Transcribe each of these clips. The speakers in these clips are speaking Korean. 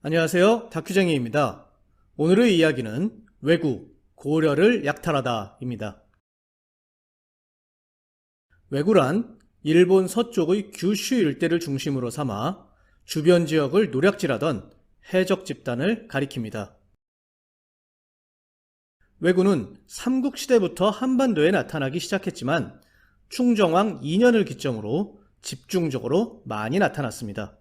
안녕하세요. 다큐쟁이입니다. 오늘의 이야기는 왜구, 고려를 약탈하다입니다. 왜구란 일본 서쪽의 규슈 일대를 중심으로 삼아 주변 지역을 노략질하던 해적 집단을 가리킵니다. 왜구는 삼국시대부터 한반도에 나타나기 시작했지만 충정왕 2년을 기점으로 집중적으로 많이 나타났습니다.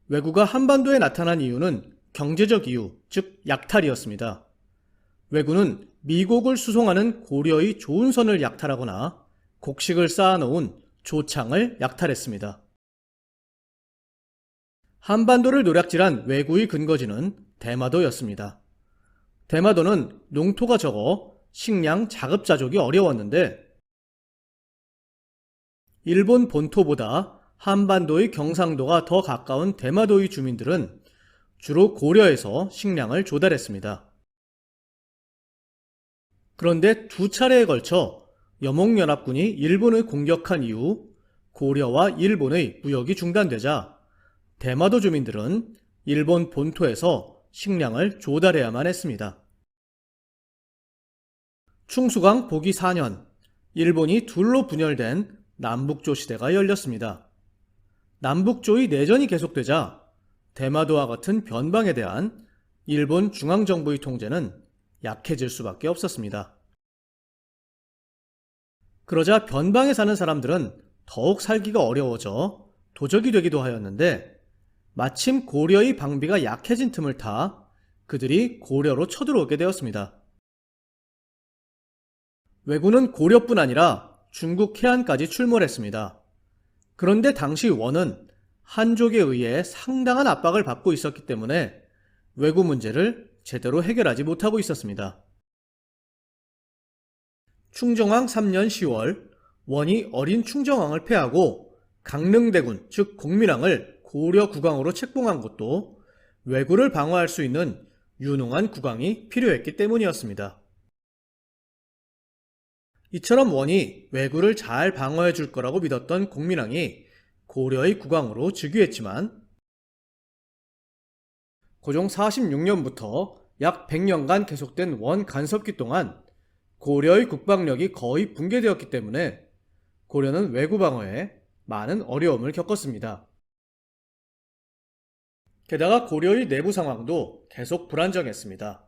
왜구가 한반도에 나타난 이유는 경제적 이유, 즉 약탈이었습니다. 왜구는 미곡을 수송하는 고려의 좋은 선을 약탈하거나 곡식을 쌓아놓은 조창을 약탈했습니다. 한반도를 노략질한 왜구의 근거지는 대마도였습니다. 대마도는 농토가 적어 식량 자급자족이 어려웠는데 일본 본토보다 한반도의 경상도가 더 가까운 대마도의 주민들은 주로 고려에서 식량을 조달했습니다. 그런데 두 차례에 걸쳐 여몽연합군이 일본을 공격한 이후 고려와 일본의 무역이 중단되자 대마도 주민들은 일본 본토에서 식량을 조달해야만 했습니다. 충수강 보기 4년, 일본이 둘로 분열된 남북조 시대가 열렸습니다. 남북조의 내전이 계속되자 대마도와 같은 변방에 대한 일본 중앙정부의 통제는 약해질 수밖에 없었습니다. 그러자 변방에 사는 사람들은 더욱 살기가 어려워져 도적이 되기도 하였는데 마침 고려의 방비가 약해진 틈을 타 그들이 고려로 쳐들어오게 되었습니다. 왜구는 고려뿐 아니라 중국 해안까지 출몰했습니다. 그런데 당시 원은 한족에 의해 상당한 압박을 받고 있었기 때문에 왜구 문제를 제대로 해결하지 못하고 있었습니다. 충정왕 3년 10월 원이 어린 충정왕을 패하고 강릉대군 즉 공민왕을 고려 국왕으로 책봉한 것도 왜구를 방어할 수 있는 유능한 국왕이 필요했기 때문이었습니다. 이처럼 원이 왜구를 잘 방어해 줄 거라고 믿었던 공민왕이 고려의 국왕으로 즉위했지만 고종 46년부터 약 100년간 계속된 원 간섭기 동안 고려의 국방력이 거의 붕괴되었기 때문에 고려는 왜구 방어에 많은 어려움을 겪었습니다. 게다가 고려의 내부 상황도 계속 불안정했습니다.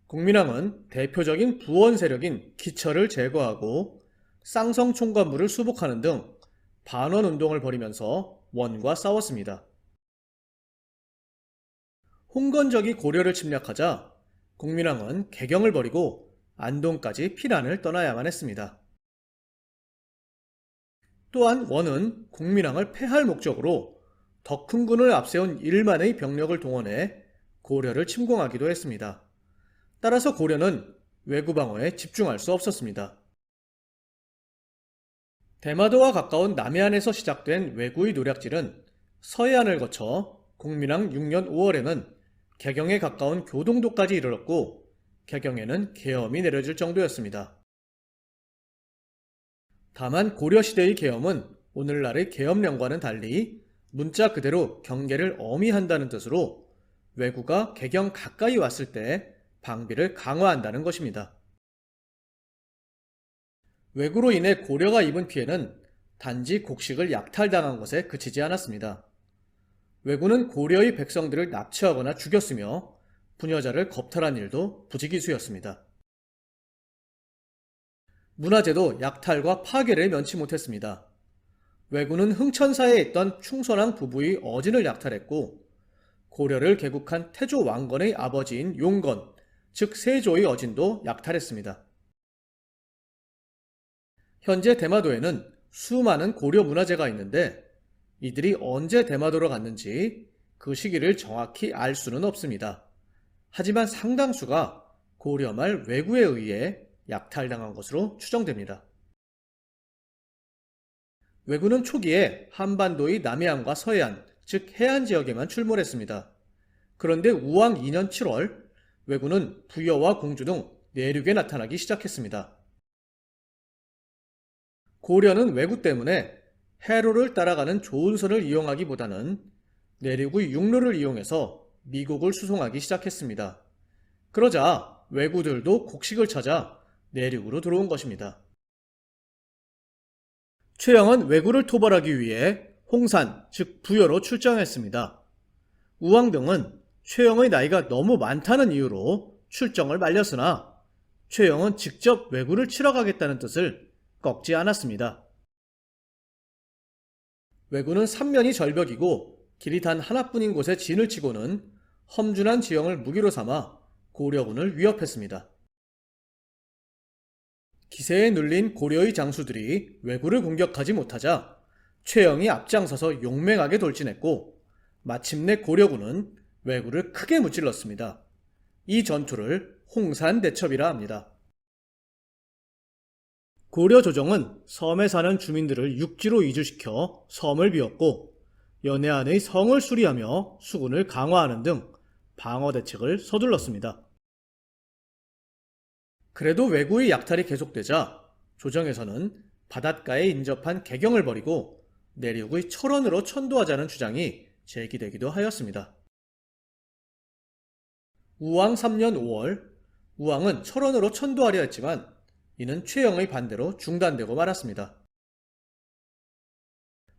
공민왕은 대표적인 부원 세력인 기철을 제거하고 쌍성 총관부를 수복하는 등 반원 운동을 벌이면서 원과 싸웠습니다. 홍건적이 고려를 침략하자 공민왕은 개경을 벌이고 안동까지 피난을 떠나야만 했습니다. 또한 원은 공민왕을 패할 목적으로 덕흥군을 앞세운 1만의 병력을 동원해 고려를 침공하기도 했습니다. 따라서 고려는 왜구 방어에 집중할 수 없었습니다. 대마도와 가까운 남해안에서 시작된 왜구의 노략질은 서해안을 거쳐 공민왕 6년 5월에는 개경에 가까운 교동도까지 이르렀고 개경에는 계엄이 내려질 정도였습니다. 다만 고려시대의 계엄은 오늘날의 계엄령과는 달리 문자 그대로 경계를 엄히 한다는 뜻으로 왜구가 개경 가까이 왔을 때 방비를 강화한다는 것입니다. 왜구로 인해 고려가 입은 피해는 단지 곡식을 약탈당한 것에 그치지 않았습니다. 왜구는 고려의 백성들을 납치하거나 죽였으며 부녀자를 겁탈한 일도 부지기수였습니다. 문화재도 약탈과 파괴를 면치 못했습니다. 왜구는 흥천사에 있던 충선왕 부부의 어진을 약탈했고 고려를 개국한 태조 왕건의 아버지인 용건, 즉 세조의 어진도 약탈했습니다. 현재 대마도에는 수많은 고려 문화재가 있는데 이들이 언제 대마도로 갔는지 그 시기를 정확히 알 수는 없습니다. 하지만 상당수가 고려 말 왜구에 의해 약탈당한 것으로 추정됩니다. 왜구는 초기에 한반도의 남해안과 서해안, 즉 해안 지역에만 출몰했습니다. 그런데 우왕 2년 7월 왜구는 부여와 공주 등 내륙에 나타나기 시작했습니다. 고려는 왜구 때문에 해로를 따라가는 좋은 선을 이용하기보다는 내륙의 육로를 이용해서 미국을 수송하기 시작했습니다. 그러자 왜구들도 곡식을 찾아 내륙으로 들어온 것입니다. 최영은 왜구를 토벌하기 위해 홍산, 즉 부여로 출정했습니다. 우왕 등은 최영의 나이가 너무 많다는 이유로 출정을 말렸으나 최영은 직접 왜구를 치러 가겠다는 뜻을 꺾지 않았습니다. 왜구는 삼면이 절벽이고 길이 단 하나뿐인 곳에 진을 치고는 험준한 지형을 무기로 삼아 고려군을 위협했습니다. 기세에 눌린 고려의 장수들이 왜구를 공격하지 못하자 최영이 앞장서서 용맹하게 돌진했고 마침내 고려군은 왜구를 크게 무찔렀습니다. 이 전투를 홍산대첩이라 합니다. 고려 조정은 섬에 사는 주민들을 육지로 이주시켜 섬을 비웠고 연해안의 성을 수리하며 수군을 강화하는 등 방어 대책을 서둘렀습니다. 그래도 왜구의 약탈이 계속되자 조정에서는 바닷가에 인접한 개경을 벌이고 내륙의 철원으로 천도하자는 주장이 제기되기도 하였습니다. 우왕 3년 5월 우왕은 철원으로 천도하려 했지만 이는 최영의 반대로 중단되고 말았습니다.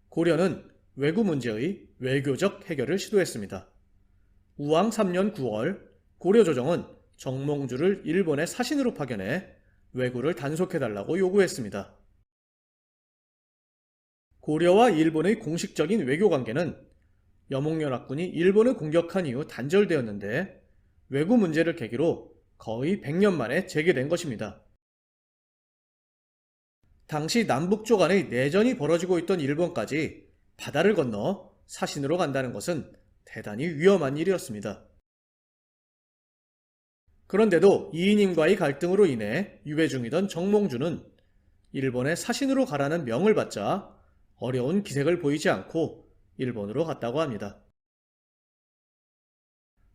고려는 왜구 문제의 외교적 해결을 시도했습니다. 우왕 3년 9월 고려 조정은 정몽주를 일본의 사신으로 파견해 왜구를 단속해달라고 요구했습니다. 고려와 일본의 공식적인 외교 관계는 여몽연합군이 일본을 공격한 이후 단절되었는데 왜구 문제를 계기로 거의 100년 만에 재개된 것입니다. 당시 남북조 간의 내전이 벌어지고 있던 일본까지 바다를 건너 사신으로 간다는 것은 대단히 위험한 일이었습니다. 그런데도 이인임과의 갈등으로 인해 유배 중이던 정몽주는 일본의 사신으로 가라는 명을 받자 어려운 기색을 보이지 않고 일본으로 갔다고 합니다.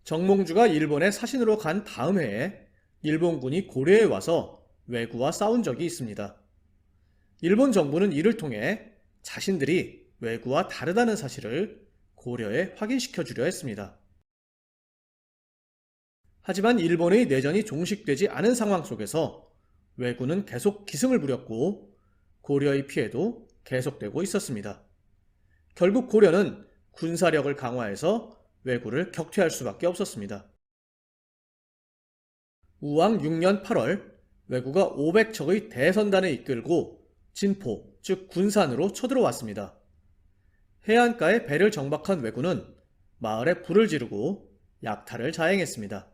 정몽주가 일본의 사신으로 간 다음 해에 일본군이 고려에 와서 왜구와 싸운 적이 있습니다. 일본 정부는 이를 통해 자신들이 왜구와 다르다는 사실을 고려에 확인시켜 주려 했습니다. 하지만 일본의 내전이 종식되지 않은 상황 속에서 왜구는 계속 기승을 부렸고 고려의 피해도 계속되고 있었습니다. 결국 고려는 군사력을 강화해서 왜구를 격퇴할 수밖에 없었습니다. 우왕 6년 8월 왜구가 500척의 대선단을 이끌고 진포, 즉 군산으로 쳐들어왔습니다. 해안가에 배를 정박한 왜구는 마을에 불을 지르고 약탈을 자행했습니다.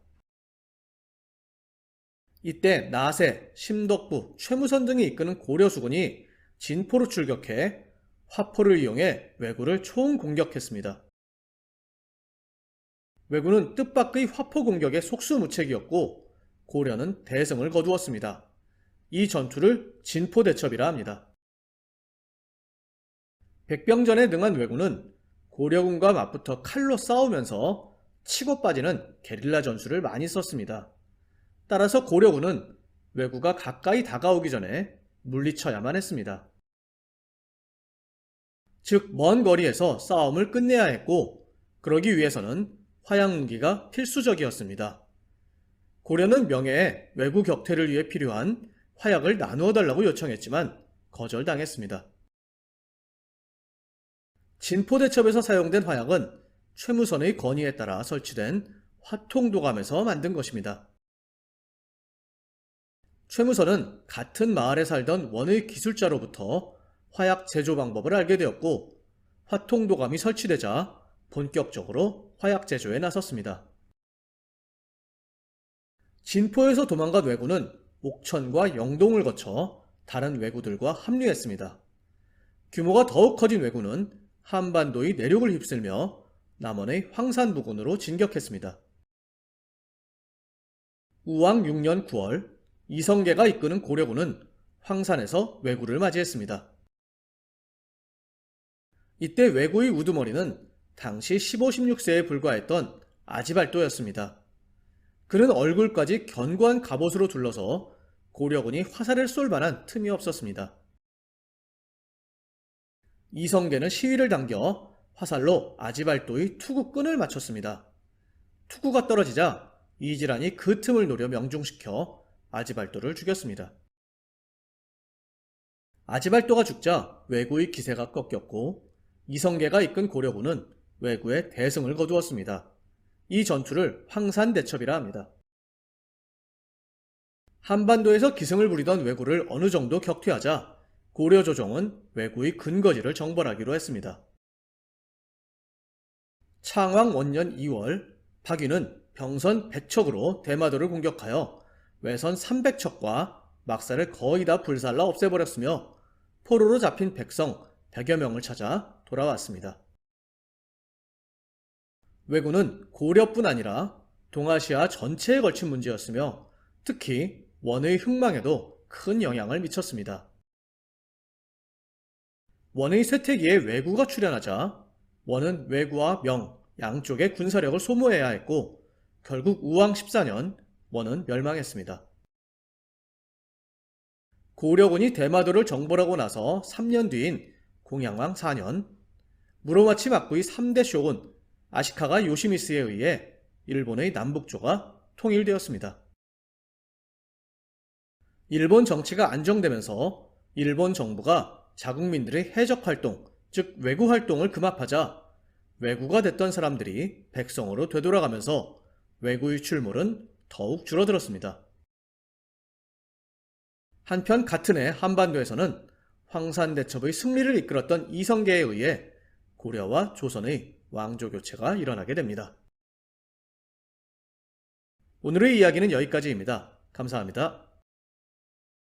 이때 나세, 심덕부, 최무선 등이 이끄는 고려수군이 진포로 출격해 화포를 이용해 왜구를 총공격했습니다. 왜구는 뜻밖의 화포 공격에 속수무책이었고 고려는 대승을 거두었습니다. 이 전투를 진포대첩이라 합니다. 백병전에 능한 왜구는 고려군과 맞붙어 칼로 싸우면서 치고 빠지는 게릴라 전술을 많이 썼습니다. 따라서 고려군은 왜구가 가까이 다가오기 전에 물리쳐야만 했습니다. 즉, 먼 거리에서 싸움을 끝내야 했고 그러기 위해서는 화약무기가 필수적이었습니다. 고려는 명예에 왜구 격퇴를 위해 필요한 화약을 나누어 달라고 요청했지만 거절당했습니다. 진포대첩에서 사용된 화약은 최무선의 건의에 따라 설치된 화통도감에서 만든 것입니다. 최무선은 같은 마을에 살던 원의 기술자로부터 화약 제조 방법을 알게 되었고 화통도감이 설치되자 본격적으로 화약 제조에 나섰습니다. 진포에서 도망간 왜구는 옥천과 영동을 거쳐 다른 왜구들과 합류했습니다. 규모가 더욱 커진 왜구는 한반도의 내륙을 휩쓸며 남원의 황산부근으로 진격했습니다. 우왕 6년 9월 이성계가 이끄는 고려군은 황산에서 왜구를 맞이했습니다. 이때 왜구의 우두머리는 당시 15, 16세에 불과했던 아지발도였습니다. 그는 얼굴까지 견고한 갑옷으로 둘러서 고려군이 화살을 쏠 만한 틈이 없었습니다. 이성계는 시위를 당겨 화살로 아지발도의 투구 끈을 맞췄습니다. 투구가 떨어지자 이질환이 그 틈을 노려 명중시켜 아지발도를 죽였습니다. 아지발도가 죽자 왜구의 기세가 꺾였고 이성계가 이끈 고려군은 왜구의 대승을 거두었습니다. 이 전투를 황산대첩이라 합니다. 한반도에서 기승을 부리던 왜구를 어느 정도 격퇴하자 고려조정은 왜구의 근거지를 정벌하기로 했습니다. 창왕 원년 2월 박위는 병선 100척으로 대마도를 공격하여 외선 300척과 막사를 거의 다 불살라 없애버렸으며 포로로 잡힌 백성 100여 명을 찾아 돌아왔습니다. 왜구는 고려뿐 아니라 동아시아 전체에 걸친 문제였으며 특히 원의 흥망에도 큰 영향을 미쳤습니다. 원의 쇠퇴기에 왜구가 출현하자 원은 왜구와 명 양쪽의 군사력을 소모해야 했고 결국 우왕 14년 원은 멸망했습니다. 고려군이 대마도를 정벌하고 나서 3년 뒤인 공양왕 4년 무로마치 막부의 3대 쇼군 아시카가 요시미스에 의해 일본의 남북조가 통일되었습니다. 일본 정치가 안정되면서 일본 정부가 자국민들의 해적활동, 즉 왜구활동을 금합하자 왜구가 됐던 사람들이 백성으로 되돌아가면서 왜구의 출몰은 더욱 줄어들었습니다. 한편 같은 해 한반도에서는 황산대첩의 승리를 이끌었던 이성계에 의해 고려와 조선의 왕조 교체가 일어나게 됩니다. 오늘의 이야기는 여기까지입니다. 감사합니다.